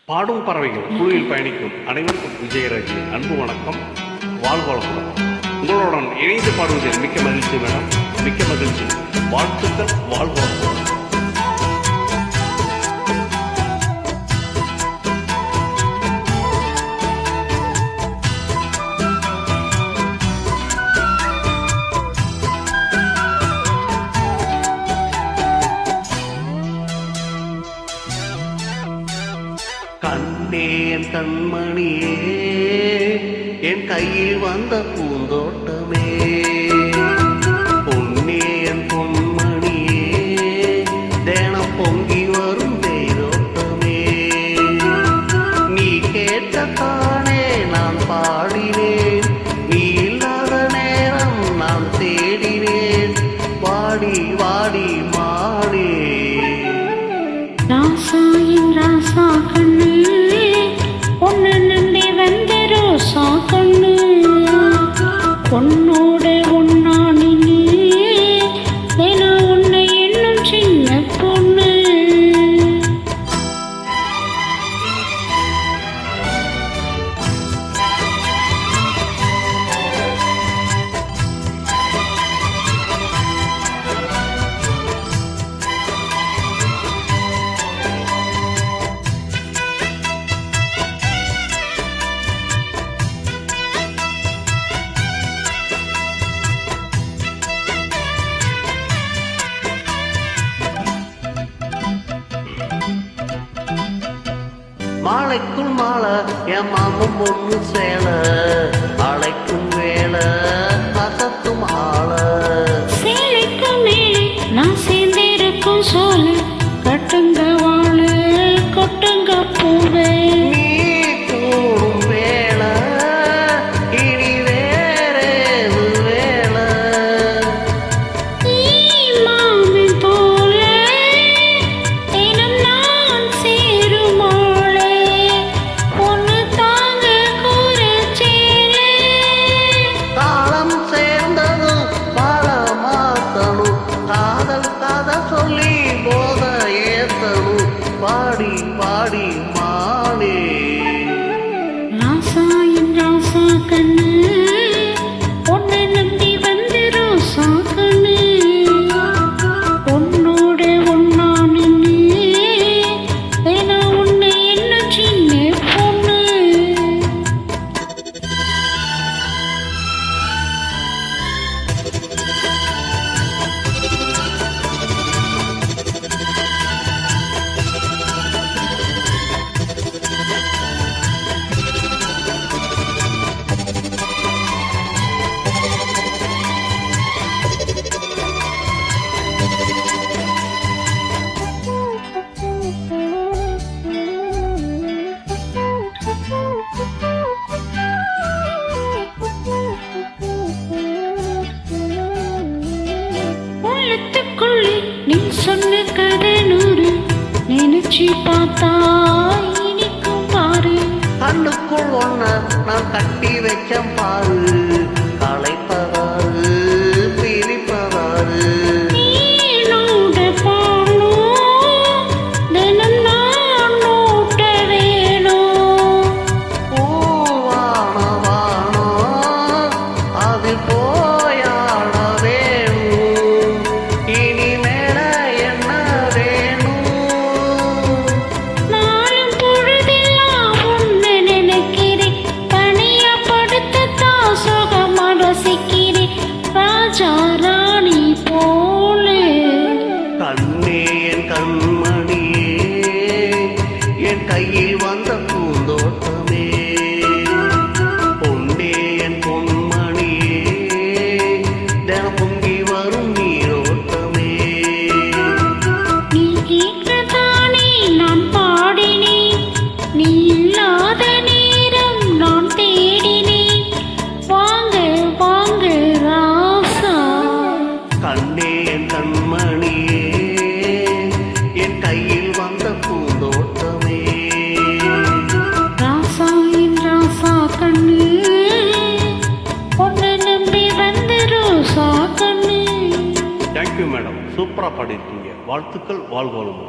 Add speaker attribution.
Speaker 1: பாடும் பறவைகள் குழுவில் பயணிக்கும் அனைவருக்கும் விஜயராஜ் அன்பு வணக்கம். வாழ்வளமுடன். உங்களுடன் இணைந்து பாடுவதில் மிக்க மகிழ்ச்சி மேடம், மிக்க மகிழ்ச்சி. வாழ்த்துக்கள். வாழ்வளமுடன். கண்ணே என் கண்மணியே, என் கையில் வந்த பூந்தோட்டமே, பொன்னே என் பொன்மணியே, தினம் பொங்கி வரும் தேரோட்டமே, நீ கேட்டதானே நான் பாடினேன், நீ இல்லாத நேரம் நான் தேடினேன், வாடி வாடி மாடே.
Speaker 2: ராசாயின் ராசா கண்ணு, பொண்ணு நம்பி வந்த ரோசா கண்ணு, பொண்ணோட ஒன்னா நின்று ஏன்னா உன்னை இன்னும் சின்ன பொண்ணு.
Speaker 1: மாலைக்குள் மாலை என் மாமன் பொண்ணு சேல, அழைக்கும் வேலை அசத்தும் ஆள,
Speaker 2: சேலைக்கு மேலே நான் சேர்ந்திருக்கும் சோலை, கட்டுங்க வாழை கொட்டுங்க பூவே.
Speaker 1: நீ கூடும் வேலை இனி வேறேது வேலை,
Speaker 2: மாமன் போல தினம் நான் சேரும் ஆளே, பொண்ணு தாங்க குறைச்சேலே.
Speaker 1: காலம் சேர்ந்ததும் பால மாத்தணும், காதல் கதை சொல்லி போத ஏத்தணும், பாடி பாடி மானே.
Speaker 2: ராசா என் ராசா கண்ணு, பொண்ணை நம்பி வந்து ரோசா கண்ணு, பொண்ணோட ஒன்னா நின்று ஏன்னா உன்னை என்ன சின்ன பொண்ணு. உள்ளத்துக்குள்ளே நீ சொன்ன கதை நூறு, நினைச்சு பார்த்தா இனிக்கும் பாரு.
Speaker 1: கண்ணுக்குள் ஒன்ன நான் கட்டி வச்சேன் பாரு, களைப்பதாரு பிரிப்பதாரு,
Speaker 2: நீனோட பாலும் தினம் நான் நோட்ட வேணும்.
Speaker 1: பூவான வானம் அதில் போயாட வேணும், இனி மேல என்ன வேணும்.
Speaker 2: நாளும் பொழுதெல்லாம் உன்னை நினைக்கிறேன், தனியா படுத்துத்தான் சுகமா ரசிக்கிறேன், ராஜா ராணி போலே.
Speaker 1: கண்ணே என் கண்மணியே, என் கையில் வந்த பூந்தோட்டமே, பொன்னே என் பொன்மணியே, தினம் பொங்கி வரும் நீரோட்டமே,
Speaker 2: நீ கேட்கத்தானே நான் பாடினேன், நீ இல்லாத நேரம் நான் தேடினேன், வாங்க வாங்க ராசா.
Speaker 1: கண்ணே என் கண்மணியே, என் கையில் வந்த பூந்தோட்டமே.
Speaker 2: ராசா என் ராசா கண்ணு, பொண்ணை நம்பி வந்த ரோசா கண்ணு.
Speaker 1: தேங்க்யூ மேடம், சூப்பராக பாடியிருக்கீங்க. வாழ்த்துக்கள். வாழ்வோம்.